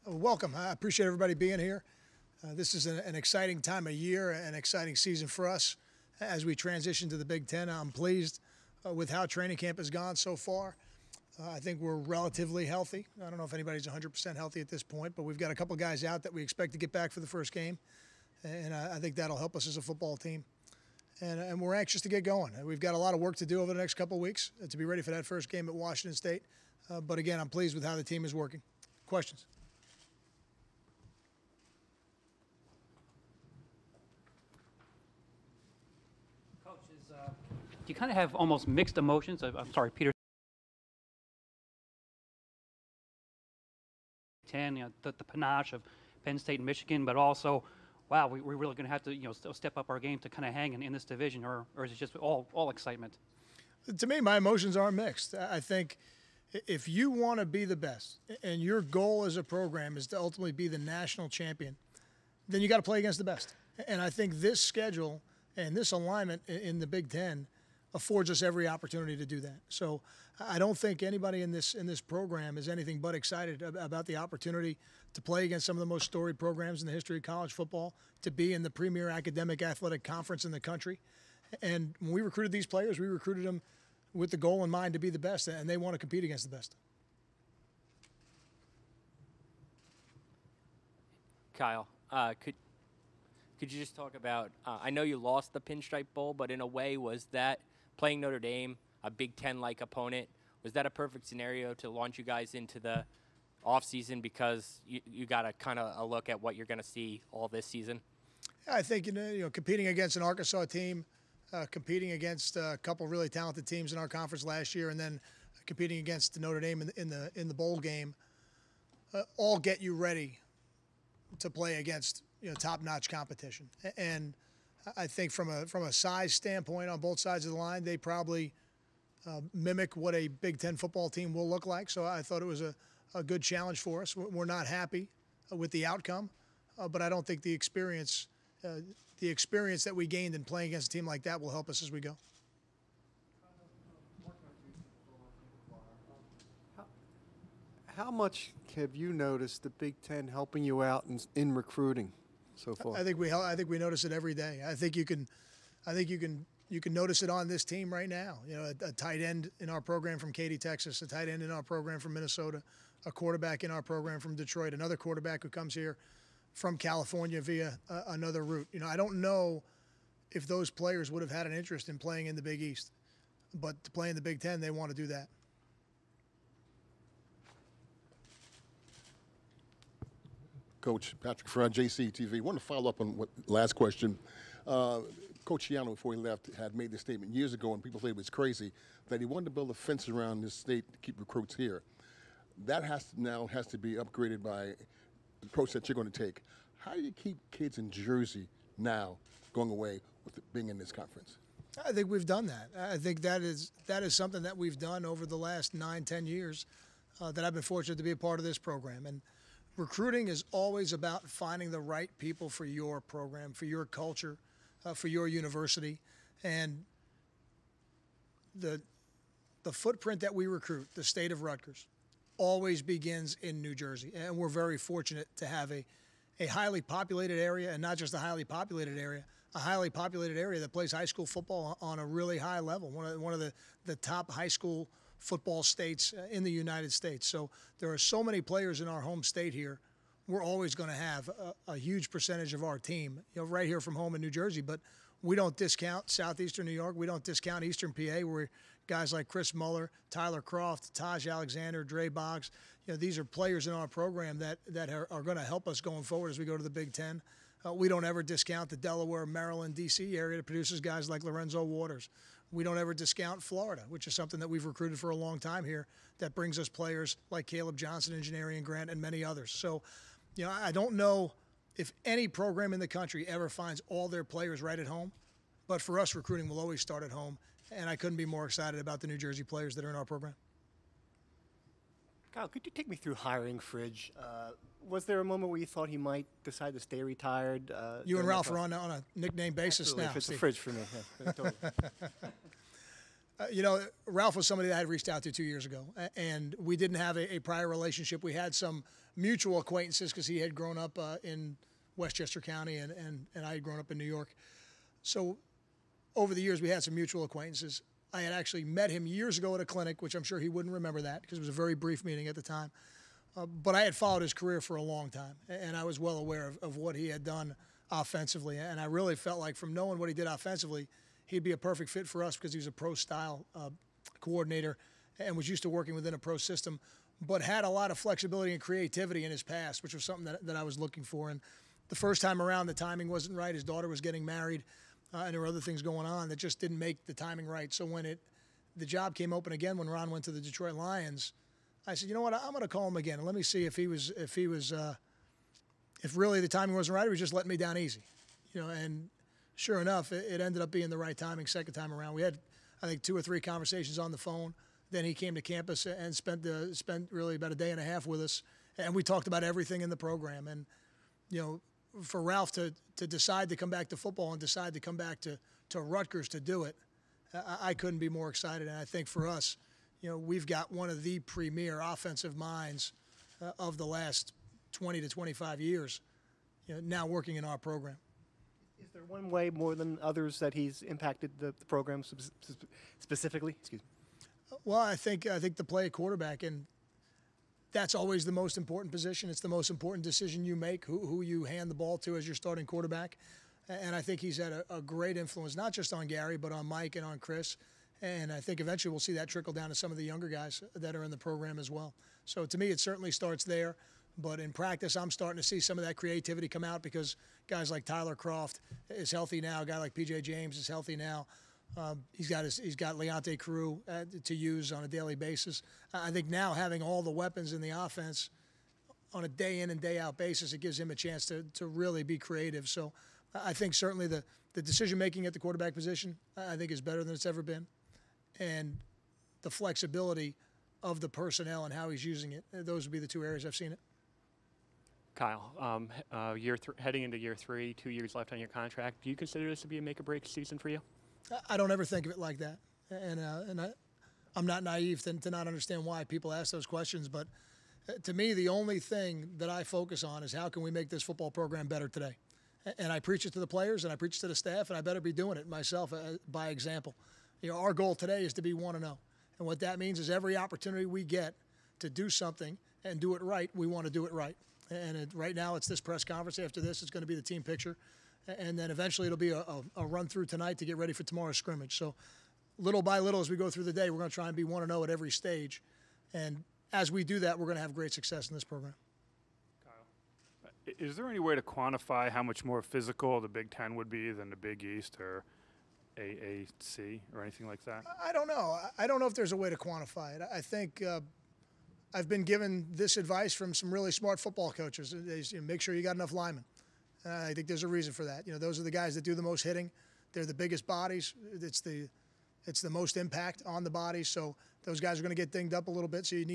Welcome. I appreciate everybody being here. This is an exciting time of year, an exciting season for us as we transition to the Big Ten. I'm pleased with how training camp has gone so far. I think we're relatively healthy. I don't know if anybody's 100% healthy at this point, but we've got a couple guys out that we expect to get back for the first game, and I think that'll help us as a football team. And we're anxious to get going. We've got a lot of work to do over the next couple of weeks to be ready for that first game at Washington State. But again, I'm pleased with how the team is working. Questions? You kind of have almost mixed emotions. I'm sorry, Peter. 10, the panache of Penn State and Michigan, but also, wow, we're really going to have to, step up our game to kind of hang in this division, or is it just all excitement? To me, my emotions are mixed. I think if you want to be the best, and your goal as a program is to ultimately be the national champion, then you got to play against the best. And I think this schedule and this alignment in the Big Ten affords us every opportunity to do that. So I don't think anybody in this program is anything but excited about the opportunity to play against some of the most storied programs in the history of college football, to be in the premier academic athletic conference in the country. And when we recruited these players, we recruited them with the goal in mind to be the best, and they want to compete against the best. Kyle, could you just talk about, I know you lost the Pinstripe Bowl, but in a way, was that playing Notre Dame, a Big Ten-like opponent, was that a perfect scenario to launch you guys into the offseason because you got a kind of a look at what you're going to see all this season? I think, competing against an Arkansas team, competing against a couple really talented teams in our conference last year, and then competing against Notre Dame in the bowl game, all get you ready to play against top-notch competition. And I think from a size standpoint on both sides of the line, they probably mimic what a Big Ten football team will look like. So I thought it was a good challenge for us. We're not happy with the outcome, but I don't think the experience that we gained in playing against a team like that will help us as we go. How much have you noticed the Big Ten helping you out in recruiting so far? I think we notice it every day. I think you can notice it on this team right now. A tight end in our program from Katy, Texas, a tight end in our program from Minnesota, a quarterback in our program from Detroit, another quarterback who comes here from California via another route. I don't know if those players would have had an interest in playing in the Big East, but to play in the Big Ten, they want to do that. Coach Patrick from JCTV. I want to follow up on what last question. Coach Shiano, before he left, had made this statement years ago, and people say it was crazy, that he wanted to build a fence around this state to keep recruits here. That now has to be upgraded by the approach that you're going to take. How do you keep kids in Jersey now going away with being in this conference? I think we've done that. I think that is something that we've done over the last 9-10 years that I've been fortunate to be a part of this program. And recruiting is always about finding the right people for your program, for your culture, for your university. And the footprint that we recruit, the state of Rutgers, always begins in New Jersey. And we're very fortunate to have a highly populated area, and not just a highly populated area, a highly populated area that plays high school football on a really high level, one of the top high school football states in the United States. So there are so many players in our home state here. We're always going to have a huge percentage of our team, right here from home in New Jersey. But we don't discount southeastern New York. We don't discount eastern PA, where guys like Chris Muller, Tyler Croft, Taj Alexander, Dre Boggs, these are players in our program that are going to help us going forward as we go to the Big Ten. We don't ever discount the Delaware, Maryland, D.C. area that produces guys like Lorenzo Waters. We don't ever discount Florida, which is something that we've recruited for a long time here, that brings us players like Caleb Johnson, Engineering Grant, and many others. So, I don't know if any program in the country ever finds all their players right at home, but for us, recruiting will always start at home, and I couldn't be more excited about the New Jersey players that are in our program. Kyle, could you take me through hiring Fridge? Was there a moment where you thought he might decide to stay retired? You and Ralph are on a nickname basis. Absolutely. Now. If it's a Fridge for me. Yeah, totally. Ralph was somebody that I had reached out to 2 years ago, and we didn't have a prior relationship. We had some mutual acquaintances because he had grown up in Westchester County, and I had grown up in New York. So over the years, we had some mutual acquaintances. I had actually met him years ago at a clinic, which I'm sure he wouldn't remember that because it was a very brief meeting at the time. But I had followed his career for a long time, and I was well aware of what he had done offensively. And I really felt like from knowing what he did offensively, he'd be a perfect fit for us because he was a pro-style coordinator and was used to working within a pro system, but had a lot of flexibility and creativity in his past, which was something that I was looking for. And the first time around, the timing wasn't right. His daughter was getting married, and there were other things going on that just didn't make the timing right. So when the job came open again when Ron went to the Detroit Lions, I said, you know what, I'm going to call him again and let me see if really the timing wasn't right, or he was just letting me down easy, And sure enough, it ended up being the right timing second time around. We had, I think, 2 or 3 conversations on the phone. Then he came to campus and spent really about a day and a half with us, and we talked about everything in the program. And for Ralph to decide to come back to football and decide to come back to Rutgers to do it, I couldn't be more excited. And I think for us, we've got one of the premier offensive minds of the last 20 to 25 years, now working in our program. Is there one way more than others that he's impacted the program specifically? Excuse me. Well, I think the play at quarterback, and that's always the most important position. It's the most important decision you make, who you hand the ball to as your starting quarterback. And I think he's had a great influence, not just on Gary, but on Mike and on Chris. And I think eventually we'll see that trickle down to some of the younger guys that are in the program as well. So to me, it certainly starts there. But in practice, I'm starting to see some of that creativity come out because guys like Tyler Croft is healthy now. A guy like P.J. James is healthy now. He's got Leonte Carew to use on a daily basis. I think now having all the weapons in the offense on a day in and day out basis, it gives him a chance to really be creative. So I think certainly the decision making at the quarterback position, I think, is better than it's ever been, and the flexibility of the personnel and how he's using it. Those would be the 2 areas I've seen it. Kyle, heading into year 3, 2 years left on your contract. Do you consider this to be a make-or-break season for you? I don't ever think of it like that, and I'm not naive to not understand why people ask those questions. But to me, the only thing that I focus on is how can we make this football program better today, and I preach it to the players and I preach it to the staff, and I better be doing it myself by example. Our goal today is to be 1-0, and what that means is every opportunity we get to do something and do it right, we want to do it right. And right now, it's this press conference. After this, it's going to be the team picture. And then eventually it'll be a run through tonight to get ready for tomorrow's scrimmage. So little by little as we go through the day, we're going to try and be 1-0 at every stage. And as we do that, we're going to have great success in this program. Kyle, is there any way to quantify how much more physical the Big Ten would be than the Big East or AAC or anything like that? I don't know. I don't know if there's a way to quantify it. I think I've been given this advice from some really smart football coaches. They make sure you got enough linemen. I think there's a reason for that. Those are the guys that do the most hitting. They're the biggest bodies. It's the most impact on the body. So those guys are going to get dinged up a little bit. So you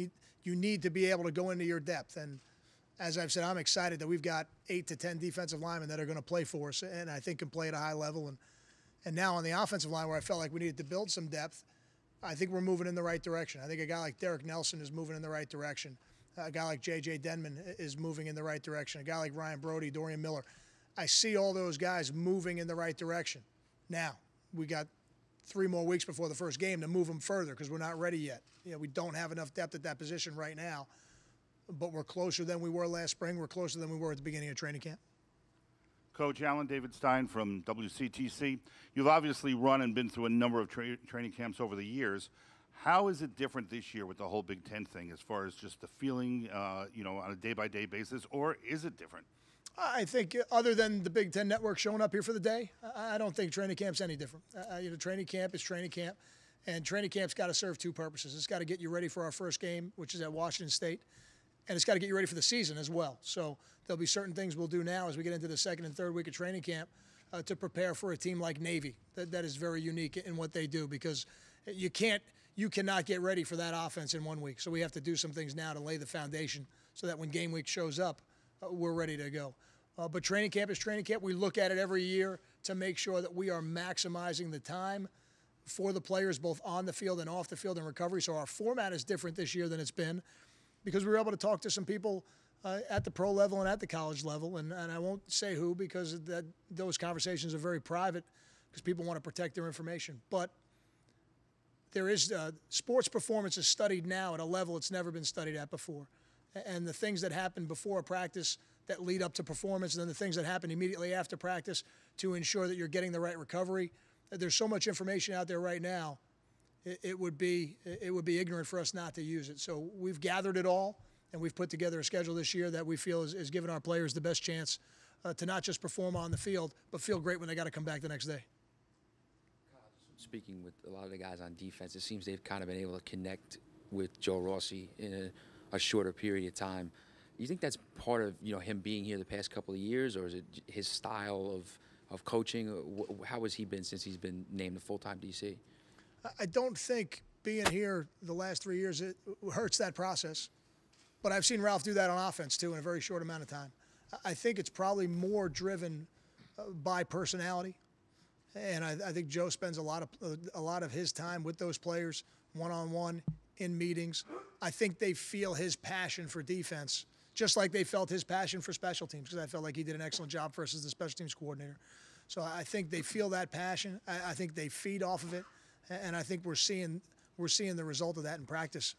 need to be able to go into your depth. And as I've said, I'm excited that we've got 8 to 10 defensive linemen that are going to play for us, and I think can play at a high level. And now on the offensive line, where I felt like we needed to build some depth, I think we're moving in the right direction. I think a guy like Derek Nelson is moving in the right direction. A guy like J.J. Denman is moving in the right direction. A guy like Ryan Brody, Dorian Miller. I see all those guys moving in the right direction. Now, we got 3 more weeks before the first game to move them further because we're not ready yet. We don't have enough depth at that position right now, but we're closer than we were last spring. We're closer than we were at the beginning of training camp. Coach Alan David Stein from WCTC. You've obviously run and been through a number of training camps over the years. How is it different this year with the whole Big Ten thing as far as just the feeling, on a day-by-day basis, or is it different? I think other than the Big Ten Network showing up here for the day, I don't think training camp's any different. Training camp is training camp, and training camp's got to serve 2 purposes. It's got to get you ready for our first game, which is at Washington State, and it's got to get you ready for the season as well. So there'll be certain things we'll do now as we get into the 2nd and 3rd week of training camp to prepare for a team like Navy. That is very unique in what they do because you cannot get ready for that offense in 1 week. So we have to do some things now to lay the foundation so that when game week shows up, we're ready to go. But training camp is training camp. We look at it every year to make sure that we are maximizing the time for the players both on the field and off the field in recovery. So our format is different this year than it's been because we were able to talk to some people at the pro level and at the college level. And I won't say who because those conversations are very private because people want to protect their information. But there is sports performance is studied now at a level it's never been studied at before. And the things that happen before a practice that lead up to performance, and then the things that happen immediately after practice to ensure that you're getting the right recovery. There's so much information out there right now, it would be ignorant for us not to use it. So we've gathered it all, and we've put together a schedule this year that we feel is giving our players the best chance to not just perform on the field, but feel great when they got to come back the next day. Speaking with a lot of the guys on defense, it seems they've kind of been able to connect with Joe Rossi in a shorter period of time. You think that's part of him being here the past couple of years, or is it his style of coaching? How has he been since he's been named the full-time DC? I don't think being here the last 3 years it hurts that process, but I've seen Ralph do that on offense too in a very short amount of time. I think it's probably more driven by personality, and I think Joe spends a lot of his time with those players one-on-one in meetings. I think they feel his passion for defense, just like they felt his passion for special teams, because I felt like he did an excellent job for us as the special teams coordinator. So I think they feel that passion. I think they feed off of it, and I think we're seeing the result of that in practice.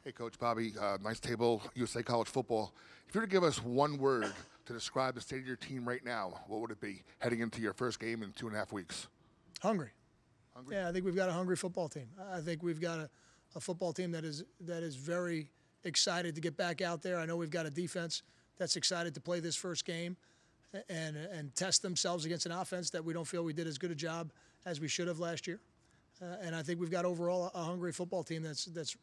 Hey, Coach Bobby, nice table, USA College Football. If you were to give us one word to describe the state of your team right now, what would it be heading into your first game in 2.5 weeks? Hungry. Yeah, I think we've got a hungry football team. I think we've got a football team that is very excited to get back out there. I know we've got a defense that's excited to play this first game and test themselves against an offense that we don't feel we did as good a job as we should have last year. And I think we've got overall a hungry football team that's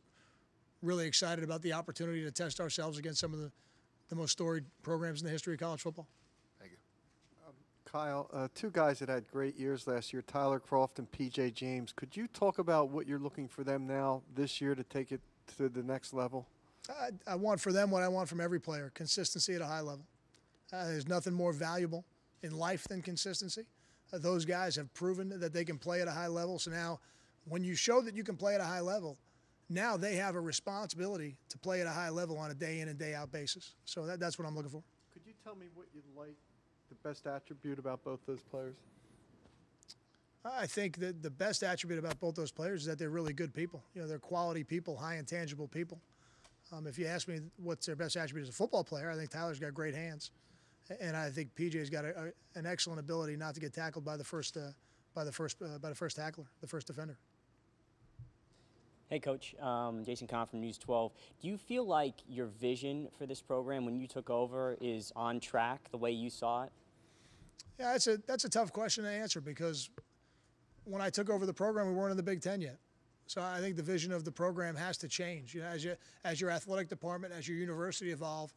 really excited about the opportunity to test ourselves against some of the most storied programs in the history of college football. Thank you. Kyle, two guys that had great years last year, Tyler Croft and P.J. James. Could you talk about what you're looking for them now this year to take it to the next level? I want for them what I want from every player, consistency at a high level. There's nothing more valuable in life than consistency. Those guys have proven that they can play at a high level. So now when you show that you can play at a high level, now they have a responsibility to play at a high level on a day in and day out basis. So that's what I'm looking for. Could you tell me what you like, the best attribute about both those players? I think that the best attribute about both those players is that they're really good people. They're quality people, high intangible people. If you ask me what's their best attribute as a football player, I think Tyler's got great hands, and I think PJ's got an excellent ability not to get tackled by the first tackler, the first defender. Hey, Coach. Jason Kahn from News 12. Do you feel like your vision for this program when you took over is on track the way you saw it? Yeah, that's a tough question to answer because when I took over the program, we weren't in the Big Ten yet. So I think the vision of the program has to change. As your athletic department, as your university evolve,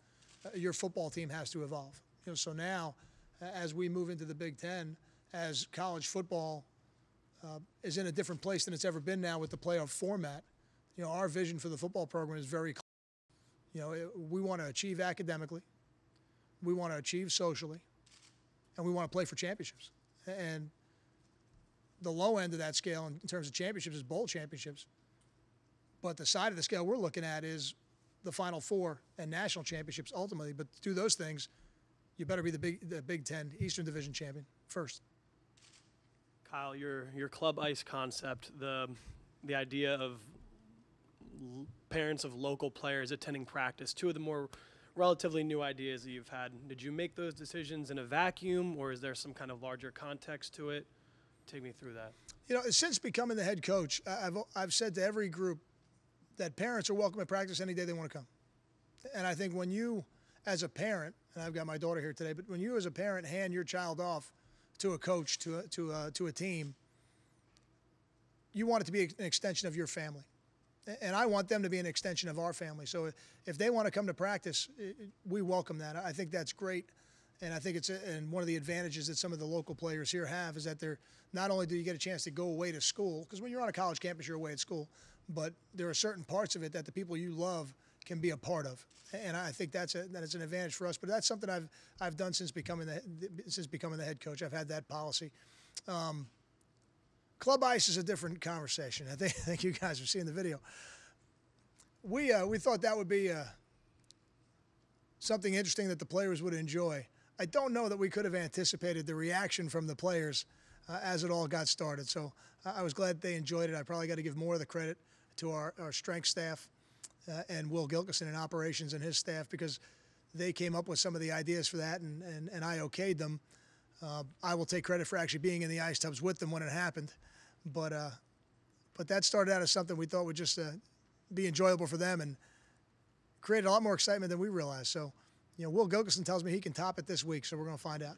your football team has to evolve. So now, as we move into the Big Ten, as college football is in a different place than it's ever been now with the playoff format, our vision for the football program is very clear. We want to achieve academically, we want to achieve socially, and we want to play for championships. And the low end of that scale in terms of championships is bowl championships. But the side of the scale we're looking at is the Final Four and national championships ultimately. But to do those things, you better be the Big Ten Eastern Division champion first. Kyle, your club ice concept, the idea of parents of local players attending practice, two of the more relatively new ideas that you've had. Did you make those decisions in a vacuum, or is there some kind of larger context to it? Take me through that. Since becoming the head coach, I've said to every group that parents are welcome at practice any day they want to come. And I think when you, as a parent, and I've got my daughter here today, but when you as a parent hand your child off to a coach, to a team, you want it to be an extension of your family. And I want them to be an extension of our family. So if they want to come to practice, we welcome that. I think that's great. And I think and one of the advantages that some of the local players here have is that not only do you get a chance to go away to school, because when you're on a college campus, you're away at school, but there are certain parts of it that the people you love can be a part of. And I think that it's an advantage for us. But that's something I've done since becoming the head coach. I've had that policy. Club ice is a different conversation. I think you guys are seeing the video. We thought that would be something interesting that the players would enjoy. I don't know that we could have anticipated the reaction from the players as it all got started. So I was glad they enjoyed it. I probably got to give more of the credit to our strength staff and Will Gilkison in operations and his staff, because they came up with some of the ideas for that, and I okayed them. I will take credit for actually being in the ice tubs with them when it happened. But that started out as something we thought would just be enjoyable for them and created a lot more excitement than we realized. So, Will Gilkison tells me he can top it this week, so we're going to find out.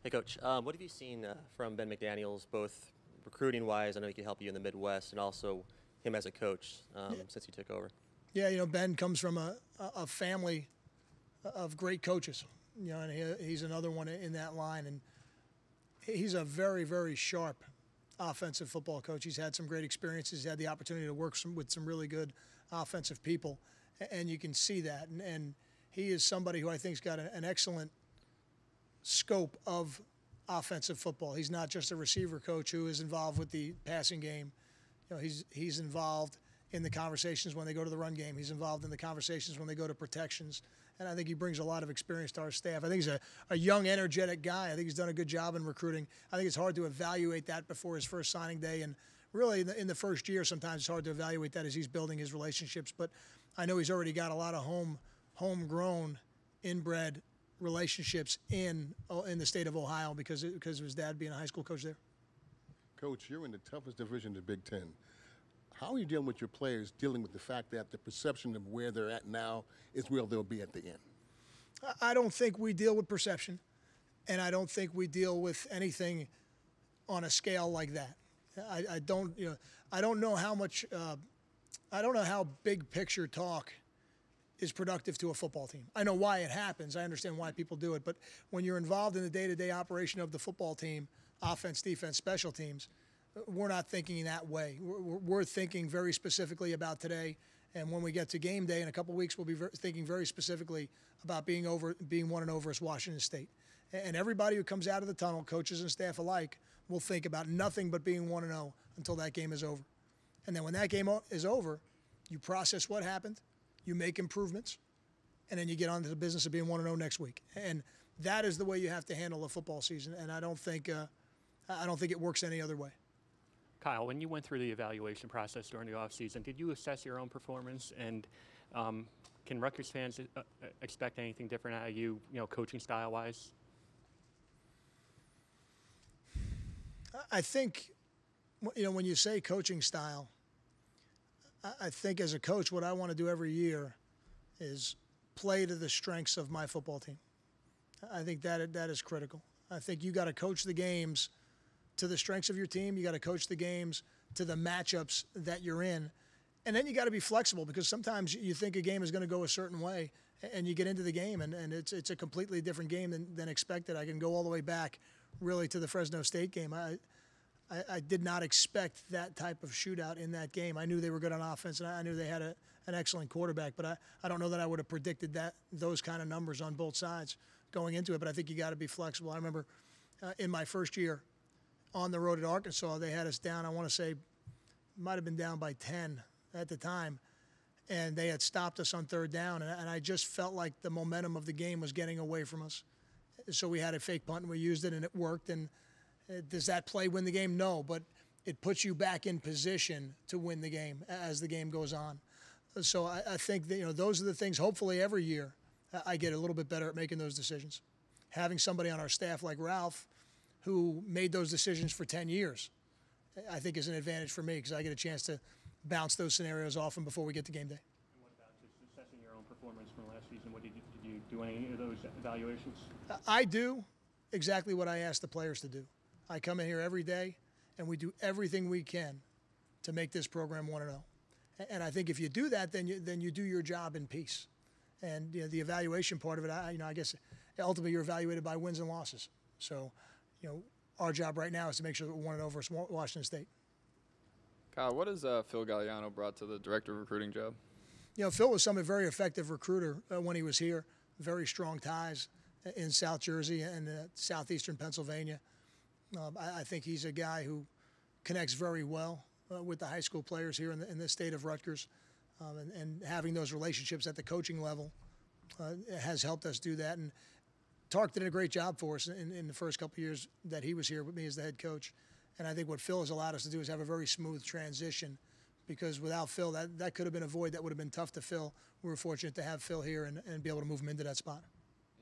Hey, Coach. What have you seen from Ben McDaniels, both recruiting-wise? I know he can help you in the Midwest, and also him as a coach since he took over. Yeah, Ben comes from a family of great coaches, and he's another one in that line. And he's a very, very sharp offensive football coach. He's had some great experiences. He's had the opportunity to work with some really good offensive people, and you can see that. And he is somebody who I think's got an excellent scope of offensive football. He's not just a receiver coach who is involved with the passing game. He's involved in the conversations when they go to the run game. He's involved in the conversations when they go to protections. And I think he brings a lot of experience to our staff. I think he's a young, energetic guy. I think he's done a good job in recruiting. I think it's hard to evaluate that before his first signing day. And really, in the first year, sometimes it's hard to evaluate that as he's building his relationships. But I know he's already got a lot of homegrown, inbred relationships in the state of Ohio because of his dad being a high school coach there. Coach, you're in the toughest division of the Big Ten. How are you dealing with your players, dealing with the fact that the perception of where they're at now is where they'll be at the end? I don't think we deal with perception, and I don't think we deal with anything on a scale like that. I don't know how much. I don't know how big picture talk is productive to a football team. I know why it happens. I understand why people do it, but when you're involved in the day-to-day operation of the football team, offense, defense, special teams, we're not thinking that way. We're thinking very specifically about today, and when we get to game day in a couple weeks, we'll be thinking very specifically about being 1-0 versus Washington State. And everybody who comes out of the tunnel, coaches and staff alike, will think about nothing but being 1-0 until that game is over. And then when that game is over, you process what happened, you make improvements, and then you get on to the business of being 1-0 next week. And that is the way you have to handle a football season, and I don't think it works any other way. Kyle, when you went through the evaluation process during the offseason, did you assess your own performance? And can Rutgers fans expect anything different out of you, coaching style-wise? I think, when you say coaching style, I think as a coach, what I want to do every year is play to the strengths of my football team. I think that is critical. I think you got to coach the games to the strengths of your team. You got to coach the games to the matchups that you're in. And then you got to be flexible, because sometimes you think a game is going to go a certain way and you get into the game and it's a completely different game than expected. I can go all the way back really to the Fresno State game. I did not expect that type of shootout in that game. I knew they were good on offense, and I knew they had an excellent quarterback, but I don't know that I would have predicted those kind of numbers on both sides going into it, but I think you got to be flexible. I remember in my first year on the road at Arkansas, they had us down, I want to say, might have been down by 10 at the time, and they had stopped us on third down, and I just felt like the momentum of the game was getting away from us. So we had a fake punt, and we used it, and it worked. And does that play win the game? No, but it puts you back in position to win the game as the game goes on. So I think that, those are the things, hopefully every year, I get a little bit better at making those decisions. Having somebody on our staff like Ralph, who made those decisions for 10 years, I think is an advantage for me, because I get a chance to bounce those scenarios off them before we get to game day. And what about just assessing your own performance from last season? Did you do any of those evaluations? I do exactly what I ask the players to do. I come in here every day, and we do everything we can to make this program 1-0. And I think if you do that, then you do your job in peace. And the evaluation part of it, I guess ultimately you're evaluated by wins and losses. So, our job right now is to make sure that we're 1-0 versus Washington State. Kyle, what has Phil Galliano brought to the director of recruiting job? Phil was a very effective recruiter when he was here. Very strong ties in South Jersey and southeastern Pennsylvania. I think he's a guy who connects very well with the high school players here in the state of Rutgers, and having those relationships at the coaching level has helped us do that. And Tark did a great job for us in the first couple of years that he was here with me as the head coach. And I think what Phil has allowed us to do is have a very smooth transition, because without Phil, that could have been a void that would have been tough to fill. We were fortunate to have Phil here and be able to move him into that spot.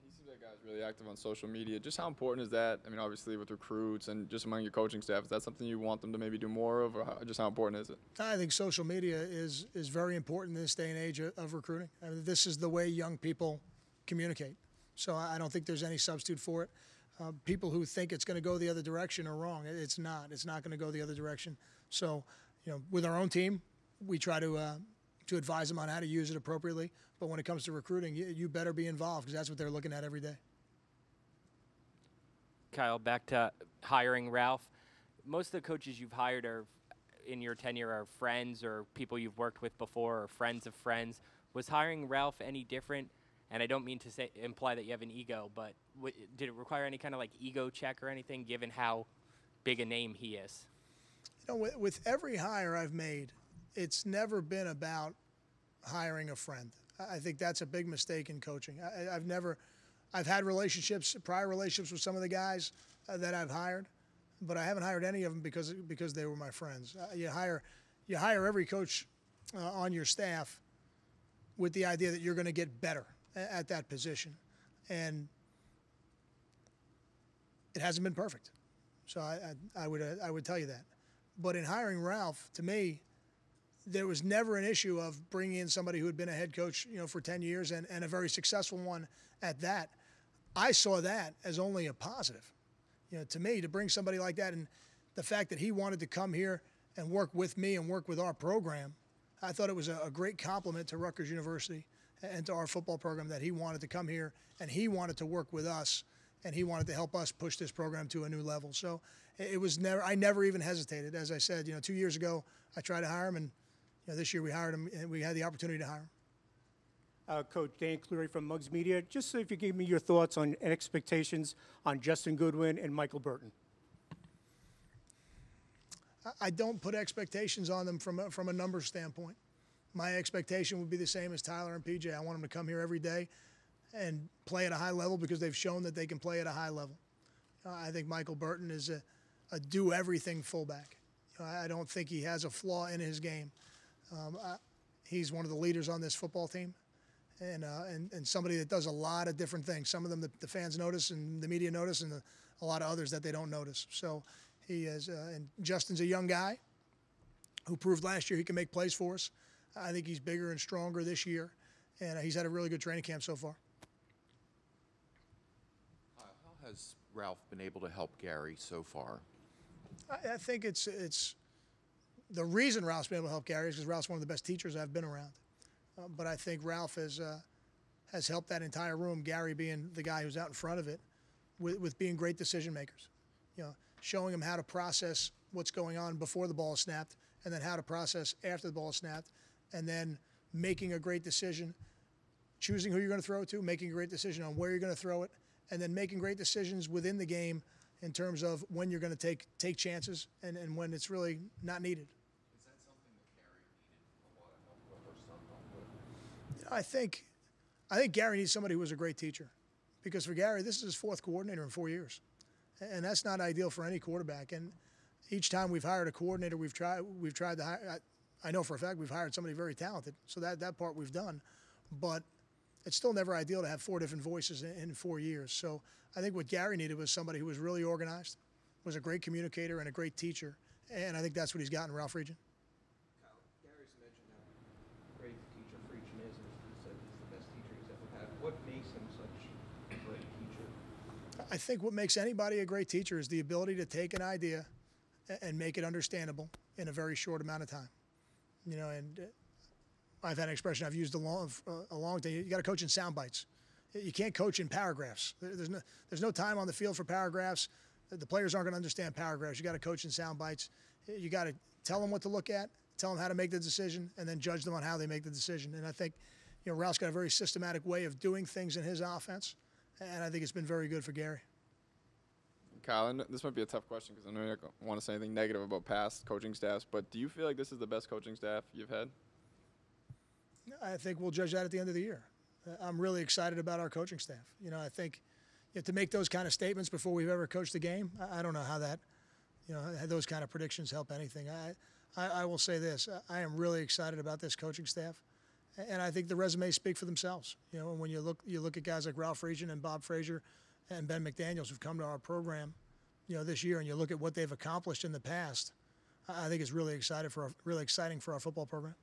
He seems like a guy's really active on social media. Just how important is that? I mean, obviously with recruits and just among your coaching staff, is that something you want them to maybe do more of, or just how important is it? I think social media is very important in this day and age of recruiting. I mean, this is the way young people communicate. So I don't think there's any substitute for it. People who think it's going to go the other direction are wrong. It's not. It's not going to go the other direction. So, with our own team, we try to advise them on how to use it appropriately. But when it comes to recruiting, you better be involved, because that's what they're looking at every day. Kyle, back to hiring Ralph. Most of the coaches you've hired in your tenure are friends or people you've worked with before or friends of friends. Was hiring Ralph any different? And I don't mean to imply that you have an ego, but did it require any kind of ego check or anything, given how big a name he is? With every hire I've made, it's never been about hiring a friend. I think that's a big mistake in coaching. I've had prior relationships with some of the guys that I've hired, but I haven't hired any of them because they were my friends. You hire every coach on your staff with the idea that you're going to get better at that position, and it hasn't been perfect. So I would tell you that. But in hiring Ralph, to me, there was never an issue of bringing in somebody who had been a head coach, for 10 years and a very successful one at that. I saw that as only a positive. To me, to bring somebody like that, and the fact that he wanted to come here and work with me and work with our program, I thought it was a great compliment to Rutgers University and to our football program that he wanted to come here and he wanted to work with us and he wanted to help us push this program to a new level. So I never even hesitated. As I said, 2 years ago, I tried to hire him, and this year we hired him and we had the opportunity to hire him. Coach Dan Cleary from Muggs Media, just so if you give me your thoughts on and expectations on Justin Goodwin and Michael Burton. I don't put expectations on them from a numbers standpoint. My expectation would be the same as Tyler and PJ. I want them to come here every day and play at a high level, because they've shown that they can play at a high level. I think Michael Burton is a do-everything fullback. I don't think he has a flaw in his game. He's one of the leaders on this football team, and somebody that does a lot of different things. Some of them the fans notice and the media notice, and a lot of others that they don't notice. So he is, and Justin's a young guy who proved last year he can make plays for us. I think he's bigger and stronger this year, and he's had a really good training camp so far. How has Ralph been able to help Gary so far? I think it's the reason Ralph's been able to help Gary is because Ralph's one of the best teachers I've been around. But I think Ralph has helped that entire room, Gary being the guy who's out in front of it, with being great decision makers. Showing them how to process what's going on before the ball is snapped, and then how to process after the ball is snapped, and then making a great decision, choosing who you're going to throw it to, making a great decision on where you're going to throw it, and then making great decisions within the game in terms of when you're going to take chances and when it's really not needed. Is that something that Gary needed a lot of help with, or some help with? I think Gary needs somebody who was a great teacher, because for Gary, this is his fourth coordinator in 4 years, and that's not ideal for any quarterback. And each time we've hired a coordinator, we've tried to hire. I know for a fact we've hired somebody very talented, so that part we've done, but it's still never ideal to have 4 different voices in 4 years. So I think what Gary needed was somebody who was really organized, was a great communicator and a great teacher, and I think that's what he's got in Ralph RVision. Kyle, Gary's mentioned how great the teacher RVision is, and he said he's the best teacher he's ever had. What makes him such a great teacher? I think what makes anybody a great teacher is the ability to take an idea and make it understandable in a very short amount of time. And I've had an expression I've used a long time. You got to coach in sound bites. You can't coach in paragraphs. There's no time on the field for paragraphs. The players aren't going to understand paragraphs. You got to coach in sound bites. You got to tell them what to look at, tell them how to make the decision, and then judge them on how they make the decision. And I think, Ralph's got a very systematic way of doing things in his offense, and I think it's been very good for Gary. Kyle, and this might be a tough question because I know you don't want to say anything negative about past coaching staffs, but do you feel like this is the best coaching staff you've had? I think we'll judge that at the end of the year. I'm really excited about our coaching staff. You know, I think to make those kind of statements before we've ever coached a game, I don't know how that, those kind of predictions help anything. I will say this: I am really excited about this coaching staff, and I think the resumes speak for themselves. You know, when you look at guys like RVision and Bob Frazier and Ben McDaniels who've come to our program, this year, and you look at what they've accomplished in the past, I think it's really exciting for our football program.